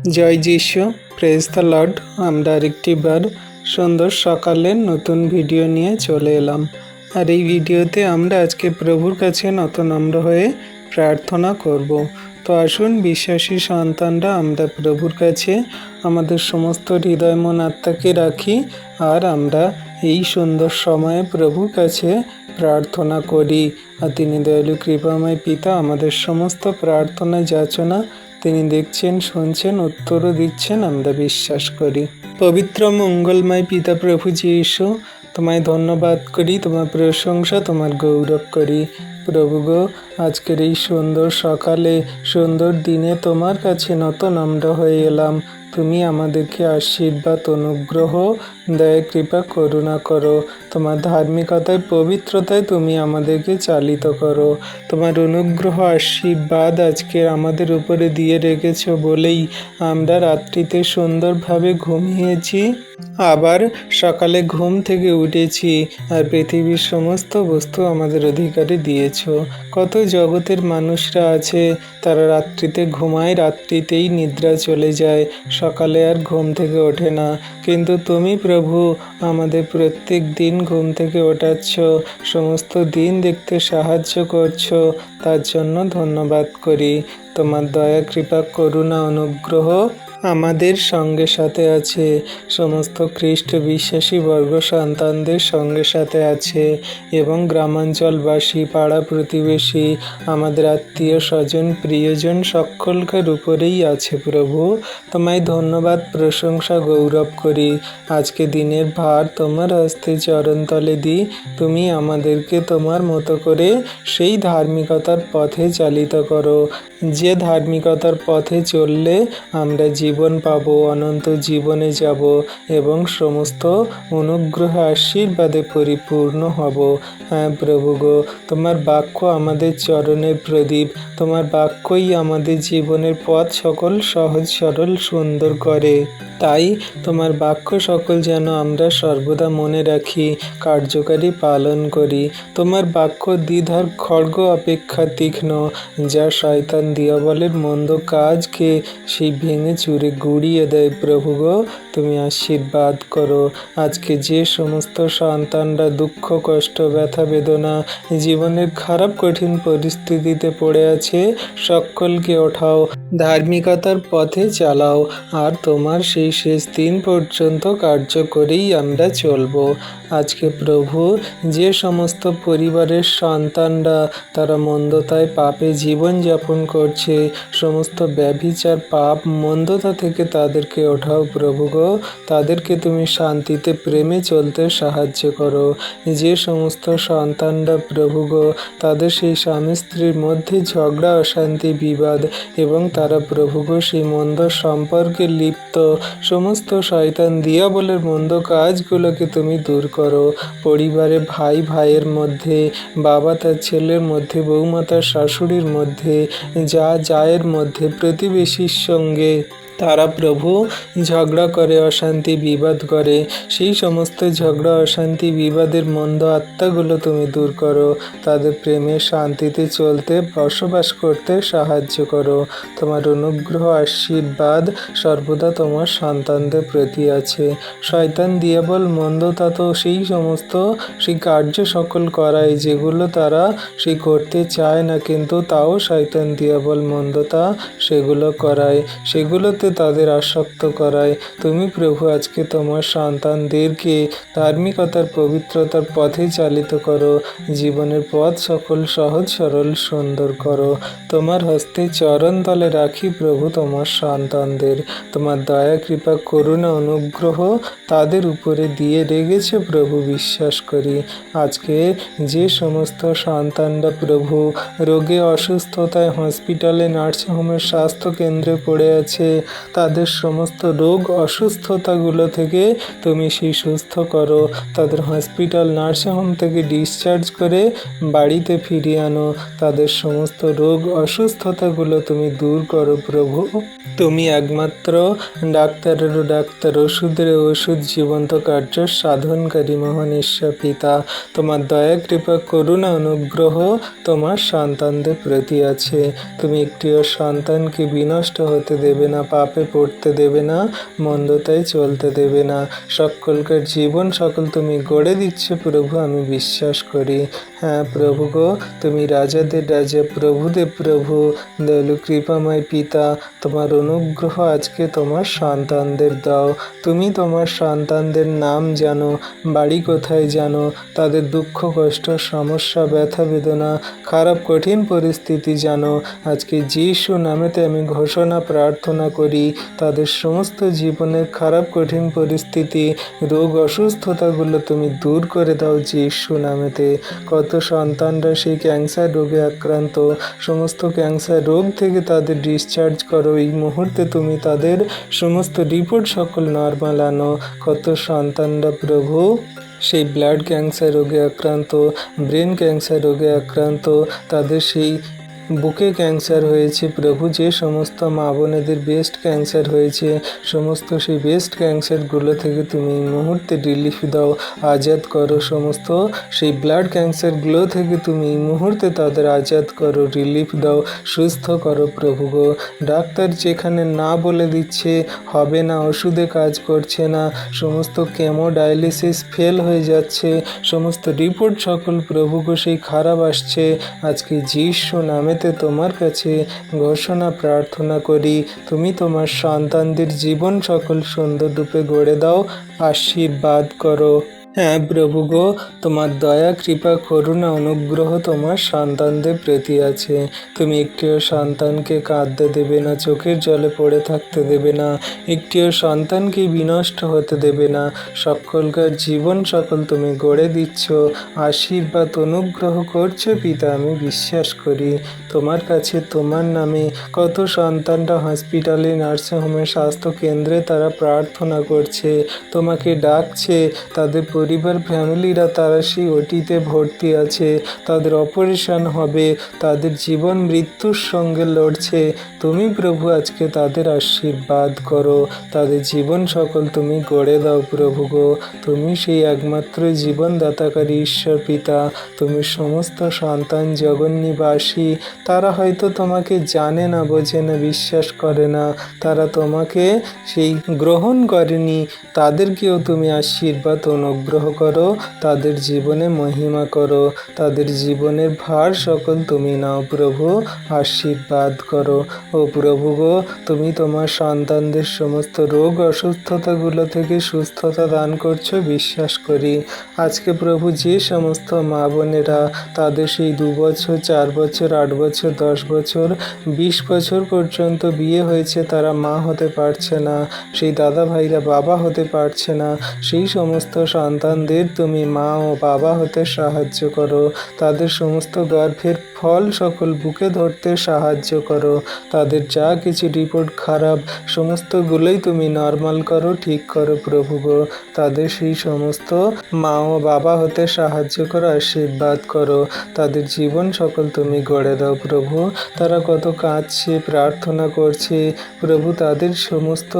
জয় যিশু, praise the Lord. আমরা আরেকটিবার সুন্দর সকালের নতুন ভিডিও নিয়ে চলে এলাম। আর এই ভিডিওতে আমরা আজকে প্রভুর কাছে নম্র হয়ে প্রার্থনা করব। তো আসুন বিশ্বাসী সন্তানরা আমরা প্রভুর কাছে আমাদের সমস্ত হৃদয় মন আত্মাকে রাখি, আর আমরা এই সুন্দর সময়ে প্রভুর কাছে প্রার্থনা করি। আর তিনি দয়ালু কৃপাময় পিতা, আমাদের সমস্ত প্রার্থনা যাচনা তিনি দেখছেন, শুনছেন, উত্তরও দিচ্ছেন, আমরা বিশ্বাস করি। পবিত্র মঙ্গলময় পিতা প্রভু যীশু, তোমায় ধন্যবাদ করি, তোমার প্রশংসা, তোমার গৌরব করি। প্রভু গো, আজকের এই সুন্দর সকালে, সুন্দর দিনে তোমার কাছে নম্র হয়ে এলাম। তুমি আমাদেরকে আশীর্বাদ, অনুগ্রহ, দয়া, কৃপা, করুণা করো। তোমার ধার্মিকতায়, পবিত্রতায় তুমি আমাদেরকে চালিত করো। তোমার অনুগ্রহ, আশীর্বাদ আজকে আমাদের উপরে দিয়ে রেখেছো বলেই আমরা রাত্রিতে সুন্দরভাবে ঘুমিয়েছি, আবার সকালে ঘুম থেকে উঠেছি, আর পৃথিবীর সমস্ত বস্তু আমাদের অধিকারে দিয়েছ। কত জগতের মানুষরা আছে, তারা রাত্রিতে ঘুমায়, রাত্রিতেই নিদ্রা চলে যায়, সকালে আর ঘুম থেকে ওঠে না। কিন্তু তুমি প্রভু আমাদের প্রত্যেক দিন ঘুম থেকে ওঠাচ্ছ, সমস্ত দিন দেখতে সাহায্য করছো, তার জন্য ধন্যবাদ করি। তোমার দয়া, কৃপা, করুণা, অনুগ্রহ আমাদের সঙ্গে সাথে আছে, সমস্ত খ্রিস্ট বিশ্বাসী বর্গ সন্তানদের সঙ্গে সাথে আছে, এবং গ্রামাঞ্চলবাসী, পাড়া প্রতিবেশী, আমাদের আত্মীয় স্বজন, প্রিয়জন সকলকার উপরেই আছে। প্রভু তোমায় ধন্যবাদ, প্রশংসা, গৌরব করি। আজকে দিনের ভার তোমার হস্তে চরণতলে দিই। তুমি আমাদেরকে তোমার মতো করে সেই ধার্মিকতার পথে চালিত করো, যে ধার্মিকতার পথে চললে আমরা জীবন পাব, অনন্ত জীবনে যাব, এবং সমস্ত অনুগ্রহ আশীর্বাদে পরিপূর্ণ হব। হ্যাঁ প্রভু গো, তোমার বাক্য আমাদের চরণের প্রদীপ, তোমার বাক্যই আমাদের জীবনের পথ সকল সহজ, সরল, সুন্দর করে। তাই তোমার বাক্য সকল যেন আমরা সর্বদা মনে রাখি, কার্যকারী পালন করি। তোমার বাক্য দ্বিধার খড়গ অপেক্ষা তীক্ষ্ণ, যা শয়তান দিয়াবলের মন্দ কাজকে সেই ভেঙে চুরে গুড়িয়ে দেয়। প্রভু গো, তুমি আশীর্বাদ করো। আজকে যে সমস্ত সন্তানরা দুঃখ, কষ্ট, ব্যথা, বেদনা, জীবনের খারাপ কঠিন পরিস্থিতিতে পড়ে আছে, সকলকে ওঠাও, ধার্মিকতার পথে চালাও, আর তোমার সেই শেষ দিন পর্যন্ত কার্য করেই আমরা চলব। আজকে প্রভু যে সমস্ত পরিবারের সন্তানরা তারা মন্দতায়, পাপে জীবনযাপন করছে, সমস্ত ব্যভিচার, পাপ, মন্দতা থেকে তাদেরকে ওঠাও। প্রভু গো, তাদেরকে তুমি শান্তিতে, প্রেমে চলতে সাহায্য করো। যে সমস্ত সন্তানরা প্রভু গো, তাদের সেই স্বামী স্ত্রীর মধ্যে ঝগড়া, অশান্তি, বিবাদ, এবং তারা প্রভু গো সেই মন্দ সম্পর্কে লিপ্ত, সমস্ত শয়তান দিয়াবলের মন্দ কাজগুলোকে তুমি দূর করো। পরিবারে ভাই ভাইয়ের মধ্যে, বাবা তার ছেলের মধ্যে, বৌমা তার শাশুড়ির মধ্যে, যা জায়ের মধ্যে, প্রতিবেশীর সঙ্গে তারা প্রভু ঝগড়া করে, অশান্তি, বিবাদ করে, সেই সমস্ত ঝগড়া, অশান্তি, বিবাদের মন্দ আত্মাগুলো তুমি দূর করো। তাদের প্রেমে, শান্তিতে চলতে, বসবাস করতে সাহায্য করো। তোমার অনুগ্রহ, আশীর্বাদ সর্বদা তোমার সন্তানদের প্রতি আছে। শয়তান দিয়াবল মন্দতা তো সেই সমস্ত সেই কার্য সকল করায় যেগুলো তারা সেই করতে চায় না, কিন্তু তাও শয়তান দিয়াবল মন্দতা সেগুলো করায়, সেগুলোতে তাদের আসক্ত করায়। তুমি প্রভু আজকে তোমার সন্তানদেরকে ধার্মিকতার, পবিত্রতার পথে চালিত করো, জীবনের পথ সকল সহজ, সরল, সুন্দর করো। তোমার হস্তে চরণ তলে রাখি প্রভু তোমার সন্তানদের। তোমার দয়া, কৃপা, করুণা, অনুগ্রহ তাদের উপরে দিয়ে রেগেছে প্রভু, বিশ্বাস করি। আজকে যে সমস্ত সন্তানরা প্রভু রোগে, অসুস্থতায়, হসপিটালে, নার্সিংহোমের, স্বাস্থ্য কেন্দ্রে পড়ে আছে, তাদের সমস্ত রোগ, অসুস্থতাগুলো থেকে তুমি সেই সুস্থ করো। তাদের হসপিটাল, নার্সিংহোম থেকে ডিসচার্জ করে বাড়িতে ফিরিয়ে আনো। তাদের সমস্ত রোগ, অসুস্থতাগুলো তুমি দূর করো প্রভু। তুমি একমাত্র ডাক্তারেরও ডাক্তার, ওষুধের ওষুধ, জীবন্ত কার্য সাধনকারী মহান ঈশ্বর পিতা। তোমার দয়া, কৃপা, করুণা, অনুগ্রহ তোমার সন্তানদের প্রতি আছে। তুমি একটিও সন্তানকে বিনষ্ট হতে দেবে না, পাপে পড়তে দেবে না, মন্দতায় চলতে দেবে না। সকলকার জীবন সকল তুমি গড়ে দিচ্ছ প্রভু, আমি বিশ্বাস করি। হ্যাঁ প্রভু গো, তুমি রাজাদের রাজা, প্রভুদের প্রভু, দয়ালু কৃপাময় পিতা, তোমার অনুগ্রহ আজকে তোমার সন্তানদের দাও। তুমি তোমার সন্তানদের নাম জানো, বাড়ি কোথায় জানো, তাদের দুঃখ কষ্ট সমস্যা ব্যথা বেদনা খারাপ কঠিন পরিস্থিতি জানো। আজকে যিশু নামেতে আমি ঘোষণা প্রার্থনা করি, তাদের সমস্ত জীবনের খারাপ কঠিন পরিস্থিতি রোগ অসুস্থতাগুলো তুমি দূর করে দাও যিশু নামেতে। কত সন্তানরা সেই ক্যান্সার রোগে আক্রান্ত, সমস্ত ক্যান্সার রোগ থেকে তাদের ডিসচার্জ করো এই মুহূর্তে, তুমি তাদের সমস্ত রিপোর্ট সকল নর্মাল আনো। কত সন্তানরা প্রভু সেই ব্লাড ক্যান্সার রোগে আক্রান্ত, ব্রেন ক্যান্সার রোগে আক্রান্ত, তাদের সেই বুকে ক্যান্সার হয়েছে প্রভু, যে সমস্ত মা বোনেদের ব্রেস্ট ক্যান্সার হয়েছে, সমস্ত সেই ব্রেস্ট ক্যান্সারগুলো থেকে তুমি এই মুহূর্তে রিলিফ দাও, আজাদ করো। সমস্ত সেই ব্লাড ক্যান্সারগুলো থেকে তুমি এই মুহূর্তে তাদের আজাদ করো, রিলিফ দাও, সুস্থ করো প্রভু গো। ডাক্তার যেখানে না বলে দিচ্ছে হবে না, ওষুধে কাজ করছে না, সমস্ত কেমো ডায়ালিসিস ফেল হয়ে যাচ্ছে, সমস্ত রিপোর্ট সকল প্রভু গো সেই খারাপ আসছে, আজকে যিশু নামেতে তোমার কাছে ঘোষণা প্রার্থনা করি, তুমি তোমার সন্তানদের জীবন সকল সুন্দর রূপে গড়ে দাও, আশীর্বাদ করো। হ্যাঁ প্রভু গো, তোমার দয়া কৃপা করুণা অনুগ্রহ তোমার সন্তানদের প্রতি আছে। তুমি একটিও সন্তানকে কাঁদতে দেবে না, চোখের জলে পড়ে থাকতে দেবে না, একটিও সন্তানকে বিনষ্ট হতে দেবে না। সকলকার জীবন সকল তুমি গড়ে দিচ্ছ, আশীর্বাদ অনুগ্রহ করছো পিতা, আমি বিশ্বাস করি। তোমার কাছে তোমার নামে কত সন্তানরা হসপিটালে, নার্সিংহোমে, স্বাস্থ্য কেন্দ্রে তারা প্রার্থনা করছে, তোমাকে ডাকছে, তাদের পরিবার ফ্যামিলিরা তারা সেই ওটিতে ভর্তি আছে, তাদের অপারেশন হবে, তাদের জীবন মৃত্যুর সঙ্গে লড়ছে। তুমি প্রভু আজকে তাদের আশীর্বাদ করো, তাদের জীবন সকল তুমি গড়ে দাও প্রভু গো। তুমি সেই একমাত্র জীবনদাতাকারী ঈশ্বর পিতা, তুমি সমস্ত সন্তান জগন্নিবাসী, তারা হয়তো তোমাকে জানে না, বোঝে না, বিশ্বাস করে না, তারা তোমাকে সেই গ্রহণ করেনি, তাদেরকেও তুমি আশীর্বাদ অনুগ্রহ করো, তাদের জীবনে মহিমা করো, তাদের জীবনের ভার সকল তুমি নাও প্রভু, আশীর্বাদ করো। ও প্রভু গো, তুমি তোমার সন্তানদের সমস্ত রোগ অসুস্থতাগুলো থেকে সুস্থতা দান করছো, বিশ্বাস করি। আজকে প্রভু যে সমস্ত মা বোনেরা তাদের সেই 2 বছর 4 বছর 8 বছর 10 বছর 20 বছর পর্যন্ত বিয়ে হয়েছে, তারা মা হতে পারছে না, সেই দাদা ভাইরা বাবা হতে পারছে না, সেই সমস্ত সন্তানদের তুমি মা ও বাবা হতে সাহায্য করো, তাদের সমস্ত গর্ভের ফল সকল বুকে ধরতে সাহায্য করো, তাদের যা কিছু রিপোর্ট খারাপ সমস্তগুলোই তুমি নর্মাল করো, ঠিক করো প্রভু গো। তাদের সেই সমস্ত মা ও বাবা হতে সাহায্য করো, আশীর্বাদ করো, তাদের জীবন সকল তুমি গড়ে দাও প্রভু। তারা কত কাঁদছে, প্রার্থনা করছে প্রভু, তাদের সমস্ত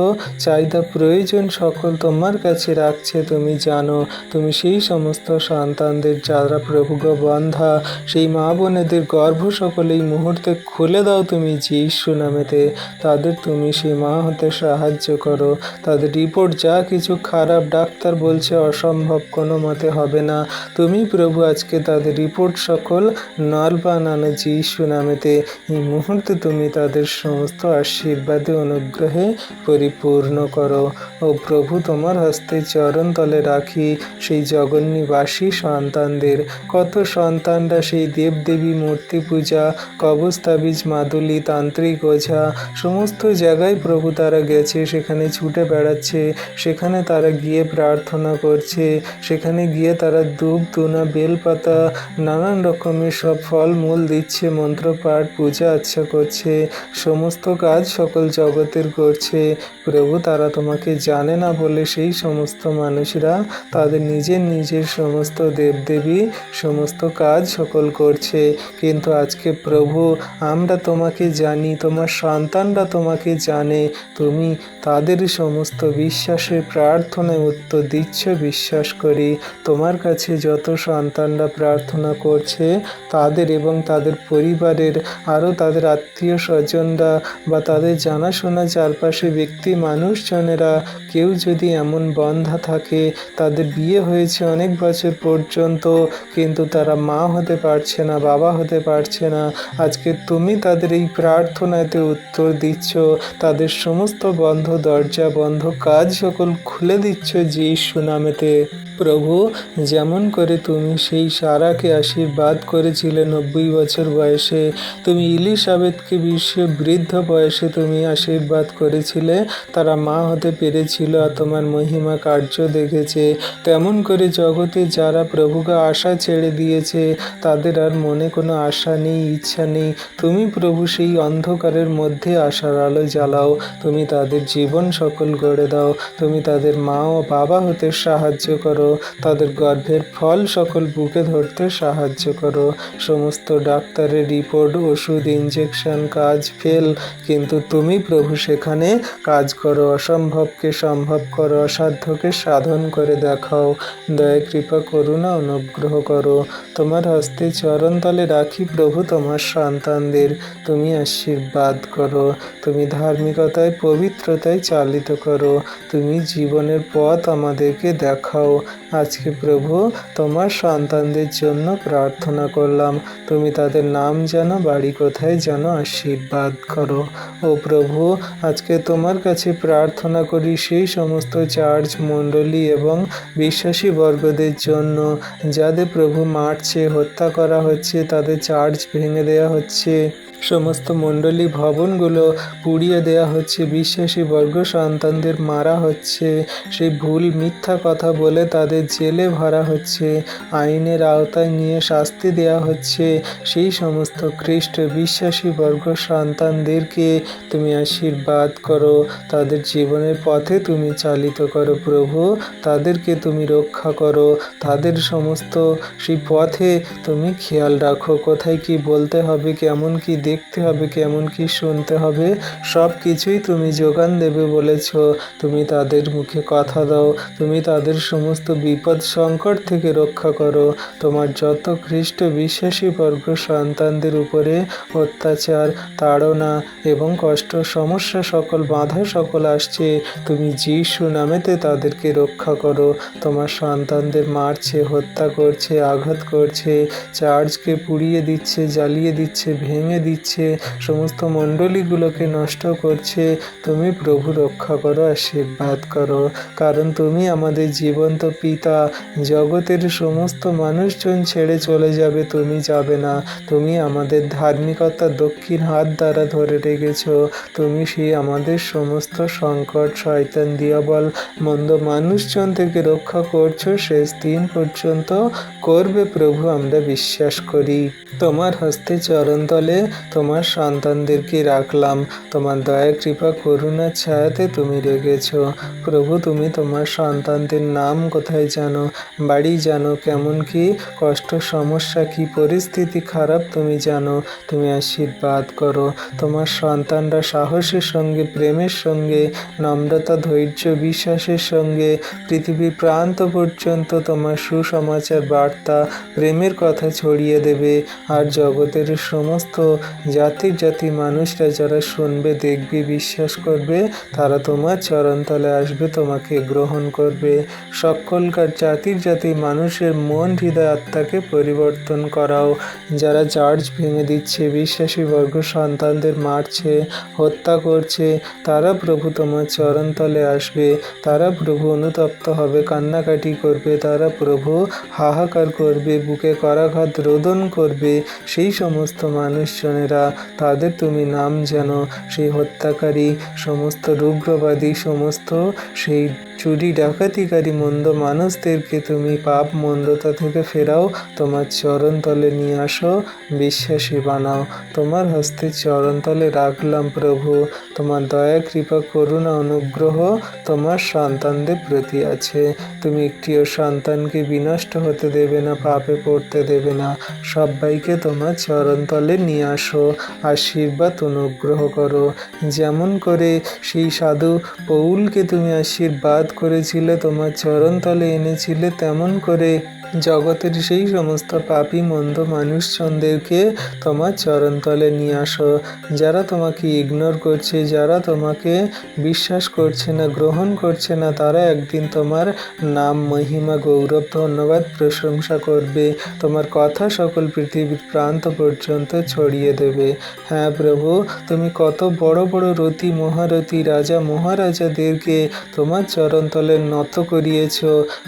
চাহিদা প্রয়োজন সকল তোমার কাছে রাখছে, তুমি জানো। তুমি সেই সমস্ত সন্তানদের যারা প্রভু গো বন্ধা, সেই মা বোনেদের গর্ভ সকল এই মুহূর্তে খুলে দাও তুমি যিশু নামেতে, তাদের তুমি সেই মা হতে সাহায্য করো। তাদের রিপোর্ট যা কিছু খারাপ, ডাক্তার বলছে অসম্ভব, কোনো মতে হবে না, তুমি প্রভু আজকে তাদের রিপোর্ট সকল নর্মাল আনো যিশু নামেতে। এই মুহূর্তে তুমি তাদের সমস্ত আশীর্বাদে অনুগ্রহে পরিপূর্ণ করো। ও প্রভু, তোমার হস্তে চরণ তলে রাখি সেই জগন্নিবাসী সন্তানদের। কত সন্তানরা সেই দেবদেবী মূর্তি পূজা, কবচ তাবিজ মাদুলি তান্ত্রিক ওঝা সমস্ত জায়গায় প্রভু তারা গেছে, সেখানে ছুটে বেড়াচ্ছে, সেখানে তারা গিয়ে প্রার্থনা করছে, সেখানে গিয়ে তারা ধূপ ধুনা বেলপাতা নানান রকমের সব ফল মূল দিচ্ছে, মন্ত্রপাঠ পূজা আচ্ছা করছে, সমস্ত কাজ সকল জগতের করছে প্রভু। তারা তোমাকে জানে না বলে সেই সমস্ত মানুষরা তাদের নিজের নিজের সমস্ত দেবদেবী সমস্ত কাজ সকল করছে, কিন্তু আজকে প্রভু আমরা তোমাকে জানি, তোমার সন্তানরা তোমাকে জানে, তুমি তাদের সমস্ত বিশ্বাসের প্রার্থনায় উত্তর দিচ্ছ বিশ্বাস করি। তোমার কাছে যত সন্তানরা প্রার্থনা করছে তাদের এবং তাদের পরিবারের আরও তাদের আত্মীয় স্বজনরা বা তাদের জানাশোনা চারপাশে ব্যক্তি মানুষজনেরা কেউ যদি এমন বন্ধা থাকে, তাদের বিয়ে হয়েছে অনেক বছর পর্যন্ত কিন্তু তারা মা হতে পারছে না, বাবা হতে পারছে না, আজকে তুমি তাদের এই প্রার্থনাতে উত্তর দিচ্ছ, তাদের সমস্ত বন্ধ দরজা বন্ধ কাজ সকল খুলে দিচ্ছ যিশু নামেতে। প্রভু, যেমন করে তুমি সেই সারাকে আশীর্বাদ করেছিলে 90 বছর বয়সে, তুমি ইলিসাবেতকে বৃদ্ধ বয়সে তুমি আশীর্বাদ করেছিলে, তারা মা হতে পেরেছিল আর তোমার মহিমা কার্য দেখেছে, তেমন করে জগতে যারা প্রভুকে আশা ছেড়ে দিয়েছে তাদের আর মনে কোনো আশা নেই, ইচ্ছা নেই, তুমি প্রভু সেই অন্ধকারের মধ্যে আশার আলো জ্বালাও, তুমি তাদের জীবন সকল গড়ে দাও, তুমি তাদের মা ও বাবা হতে সাহায্য করো, তাদের গর্ভের ফল সকল বুকে ধরতে সাহায্য করো। সমস্ত ডাক্তারের রিপোর্ট, ওষুধ, ইঞ্জেকশন কাজ ফেল, কিন্তু তুমি প্রভু সেখানে কাজ করো, অসম্ভবকে সম্ভব করো, অসাধ্যকে সাধন করে দেখাও। দয়া কৃপা করুণা অনুগ্রহ করো। তোমার হস্তে চরণতলে রাখি প্রভু তোমার সন্তানদের, তুমি আশীর্বাদ করো, তুমি ধার্মিকতায় পবিত্রতায় চালিত করো, তুমি জীবনের পথ আমাদেরকে দেখাও। আজকে প্রভু তোমার সন্তানদের জন্য প্রার্থনা করলাম, তুমি তাদের নাম জানো, বাড়ি কোথায় জানো, আশীর্বাদ করো। ও প্রভু, আজকে তোমার কাছে প্রার্থনা করি সেই সমস্ত চার্চ মণ্ডলী এবং বিশ্বাসী বর্গদের জন্য যাদের প্রভু মারছে, হত্যা করা হচ্ছে, তাদের চার্চ ভেঙে দেওয়া হচ্ছে, সমস্ত মণ্ডলী ভবনগুলো পুড়িয়ে দেওয়া হচ্ছে, বিশ্বাসী বর্গ সন্তানদের মারা হচ্ছে, সেই ভুল মিথ্যা কথা বলে তাদের জেলে ভরা হচ্ছে, আইনের আওতায় নিয়ে শাস্তি দেওয়া হচ্ছে, সেই সমস্ত খ্রিস্ট বিশ্বাসী বর্গ সন্তানদেরকে তুমি আশীর্বাদ করো, তাদের জীবনের পথে তুমি চালিত করো প্রভু, তাদেরকে তুমি রক্ষা করো, তাদের সমস্ত সেই পথে তুমি খেয়াল রাখো, কোথায় কি বলতে হবে, কেমন কি দেখতে হবে, কেমন কি শুনতে হবে, সব কিছুই তুমি যোগান দেবে বলেছ, তুমি তাদের মুখে কথা দাও, তুমি তাদের সমস্ত বিপদ সংকট থেকে রক্ষা করো। তোমার যত খ্রিস্ট বিশ্বাসী বর্গ সন্তানদের উপরে অত্যাচার, তাড়না এবং কষ্ট, সমস্যা সকল, বাধা সকল আসছে, তুমি যিশু নামেতে তাদেরকে রক্ষা করো। তোমার সন্তানদের মারছে, হত্যা করছে, আঘাত করছে, চার্চকে পুড়িয়ে দিচ্ছে, জ্বালিয়ে দিচ্ছে, ভেঙে দিচ্ছে, সমস্ত মণ্ডলীগুলোকে নষ্ট করছে, তুমি প্রভু রক্ষা করো, আশীর্বাদ করো, কারণ তুমি আমাদের জীবন্ত পিতা, জগতের সমস্ত মানুষজন ছেড়ে চলে যাবে, তুমি যাবে না, তুমি আমাদের ধার্মিকতা দক্ষিণ হাত দ্বারা ধরে রেখেছ, তুমি সেই আমাদের সমস্ত সংকট, শয়তান, দিয়াবল, মন্দ মানুষজন থেকে রক্ষা করছো, শেষ দিন পর্যন্ত করবে প্রভু আমরা বিশ্বাস করি। তোমার হস্তে চরণতলে তোমার সন্তানদেরকে রাখলাম, তোমার দয়া কৃপা করুণার ছায়াতে তুমি রেখেছ প্রভু, তুমি তোমার সন্তানদের নাম কোথায় জানো, বাড়ি জানো, কেমন কি কষ্ট, সমস্যা, কি পরিস্থিতি খারাপ তুমি জানো, তুমি আশীর্বাদ করো। তোমার সন্তানরা সাহসের সঙ্গে, প্রেমের সঙ্গে, নম্রতা, ধৈর্য, বিশ্বাসের সঙ্গে পৃথিবীর প্রান্ত পর্যন্ত তোমার সুসমাচার বার্তা, প্রেমের কথা ছড়িয়ে দেবে, আর জগতের সমস্ত জাতি মানুষরা যারা শুনবে, দেখবে, বিশ্বাস করবে, তারা তোমার চরণতলে আসবে, তোমাকে গ্রহণ করবে। সকলকার জাতি মানুষের মন, হৃদয়, আত্মাকে পরিবর্তন করাও। যারা চার্চ ভেঙে দিচ্ছে, বিশ্বাসী বর্গ সন্তানদের মারছে, হত্যা করছে, তারা প্রভু তোমার চরণতলে আসবে, তারা প্রভু অনুতপ্ত হবে, কান্নাকাটি করবে, তারা প্রভু হাহাকার করবে, বুকে করাঘাত রোদন করবে, সেই সমস্ত মানুষজনেরা, তাদের তুমি নাম জানো, সেই হত্যাকারী, সমস্ত রুগ্রবাদী, সমস্ত সেই চুরি ডাকাতিকারী মন্দ মানুষদেরকে তুমি পাপ মন্দতা থেকে ফেরাও, তোমার চরণতলে নিয়ে আসো, বিশ্বাসী বানাও। তোমার হস্তে চরণতলে রাখলাম প্রভু। তোমার দয়া কৃপা করুণা অনুগ্রহ তোমার সন্তানদের প্রতি আছে। তুমি একটিও সন্তানকে বিনষ্ট হতে দেবে না, পাপে পড়তে দেবে না। সবাইকে তোমার চরণতলে নিয়ে আসো, আশীর্বাদ অনুগ্রহ করো। যেমন করে সেই সাধু পৌলকে তুমি আশীর্বাদ করেছিলে, তোমার চরণতলে এনেছিলে, তেমন করে জগতের সেই সমস্ত পাপী মন্দ মানুষজনদেরকে তোমার চরণতলে নিয়ে আসো। যারা তোমাকে ইগনোর করছে, যারা তোমাকে বিশ্বাস করছে না, গ্রহণ করছে না, তারা একদিন তোমার নাম, মহিমা, গৌরব, ধন্যবাদ, প্রশংসা করবে। তোমার কথা সকল পৃথিবীর প্রান্ত পর্যন্ত ছড়িয়ে দেবে। হ্যাঁ প্রভু, তুমি কত বড় বড় রতি মহারথী, রাজা মহারাজাদেরকে তোমার চরণতলে নত করিয়েছ।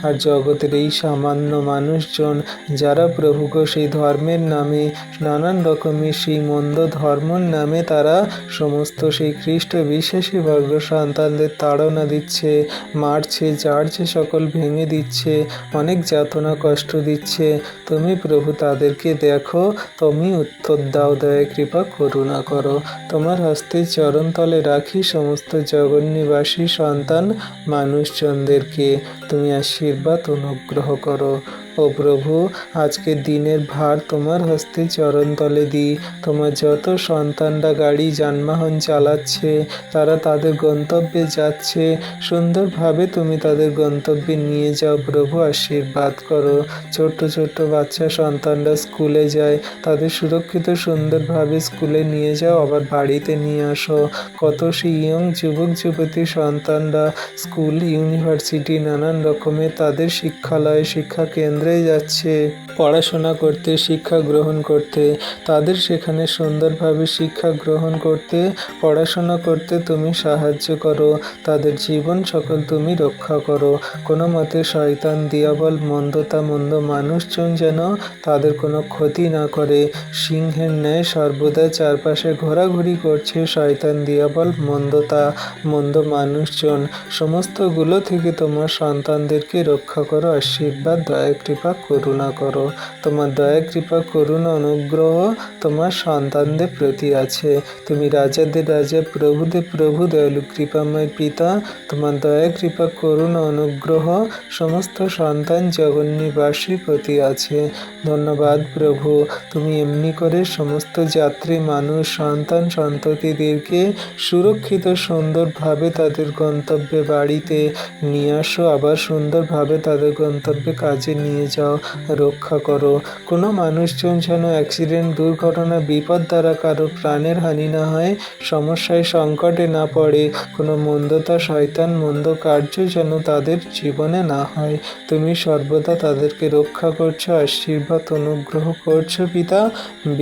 আর জগতের এই সামান্য মানুষজন যারা প্রভুকে সেই ধর্মের নামে, নানান রকমের সেই মন্দ ধর্মর নামে তারা সমস্ত সেই খ্রিস্ট বিশ্বাসী বর্গ সন্তানদের তাড়না দিচ্ছে, মারছে, জাড়ছে, সকল ভেঙে দিচ্ছে, অনেক যাতনা কষ্ট দিচ্ছে। তুমি প্রভু তাদেরকে দেখো, তুমি উত্তর দাও, দয়া কৃপা করুণা করো। তোমার হস্তে চরণতলে রাখি সমস্ত জগন্নিবাসী সন্তান মানুষজনদেরকে, তুমি আশীর্বাদ অনুগ্রহ করো। ও প্রভু, আজকের দিনের ভার তোমার হস্তে চরণতলে দিই। তোমার যত সন্তানরা গাড়ি যানবাহন চালাচ্ছে, তারা তাদের গন্তব্যে যাচ্ছে, সুন্দরভাবে তুমি তাদের গন্তব্যে নিয়ে যাও প্রভু, আশীর্বাদ করো। ছোট্ট ছোট্ট বাচ্চা সন্তানরা স্কুলে যায়, তাদের সুরক্ষিত সুন্দরভাবে স্কুলে নিয়ে যাও, আবার বাড়িতে নিয়ে আসো। কত সেই ইয়ং যুবক যুবতী সন্তানরা স্কুল, ইউনিভার্সিটি, নানান রকমের তাদের শিক্ষালয়, শিক্ষা কেন্দ্রে যাচ্ছে পড়াশোনা করতে, শিক্ষা গ্রহণ করতে। তাদের সেখানে সুন্দরভাবে শিক্ষা গ্রহণ করতে, পড়াশোনা করতে তুমি সাহায্য করো। তাদের জীবন সকল তুমি রক্ষা করো। কোনো মতে শয়তান, দিয়াবল, মন্দতা, মন্দ মানুষজন যেন তাদের কোনো ক্ষতি না করে। সিংহের ন্যায় সর্বদা চারপাশে ঘোরাঘুরি করছে শয়তান, দিয়াবল, মন্দতা, মন্দ মানুষজন। সমস্তগুলো থেকে তোমার সন্তানদেরকে রক্ষা করো, আশীর্বাদ, দয়া কৃপা করুণা করো। তোমার দয়া কৃপা করুণা অনুগ্রহ তোমার সন্তানদের প্রতি আছে। তুমি রাজাদের রাজা, প্রভুদের প্রভু, দয়ালু কৃপাময় পিতা। তোমার দয়া কৃপা করুণা অনুগ্রহ সমস্ত সন্তান জগন্নিবাসীর প্রতি আছে। ধন্যবাদ প্রভু, তুমি এমনি করে সমস্ত যাত্রী মানুষ, সন্তান সন্ততিদেরকে সুরক্ষিত সুন্দরভাবে তাদের গন্তব্যে বাড়িতে নিয়ে আসো, আবার সুন্দরভাবে তাদের গন্তব্যে কাজে নিয়ে যাও, রক্ষা করো। কোনো মানুষজন যেন অ্যাক্সিডেন্ট, দুর্ঘটনা, বিপদ দ্বারা কারো প্রাণের হানি না হয়, সমস্যায় সংকটে না পড়ে, কোনো মন্দতা, শয়তান, মন্দ কার্য যেন তাদের জীবনে না হয়। তুমি সর্বদা তাদেরকে রক্ষা করছো, আশীর্বাদ অনুগ্রহ করছো পিতা।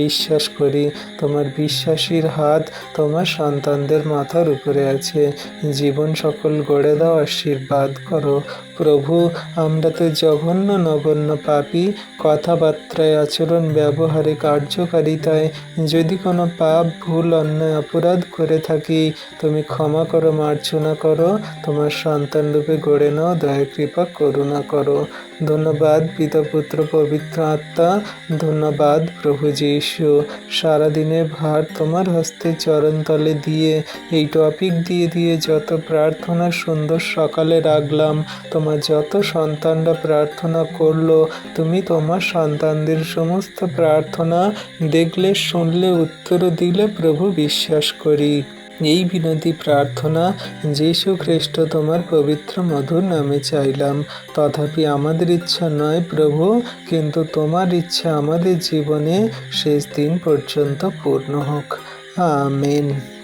বিশ্বাস করি তোমার বিশ্বাসীর হাত তোমার সন্তানদের মাথার উপরে আছে। জীবন সকল গড়ে দাও, আশীর্বাদ করো প্রভু। আমরা তো জঘন্য নগণ্য পাপী, কথাবার্তায়, আচরণ, ব্যবহারে, কার্যকারিতায় যদি কোনো পাপ, ভুল, অন্যায়, অপরাধ করে থাকি, তুমি ক্ষমা করো, মার্জনা করো, তোমার সন্তান রূপে গড়ে নাও, দয়া কৃপা করুণা করো। ধন্যবাদ পিতা, পুত্র, পবিত্র আত্মা। ধন্যবাদ প্রভু যীশু। সারাদিনের ভার তোমার হস্তে চরণতলে দিয়ে, এই টপিক দিয়ে দিয়ে যত প্রার্থনা সুন্দর সকালে রাখলাম, তোমার যত সন্তানরা প্রার্থনা করলো, তুমি তোমার সন্তানদের সমস্ত প্রার্থনা দেখলে, শুনলে, উত্তর দিলে প্রভু, বিশ্বাস করি। এই বিনতি প্রার্থনা যীশু খ্রিস্ট তোমার পবিত্র মধুর নামে চাইলাম। তথাপি আমাদের ইচ্ছা নয় প্রভু, কিন্তু তোমার ইচ্ছা আমাদের জীবনে শেষ দিন পর্যন্ত পূর্ণ হোক। আমেন।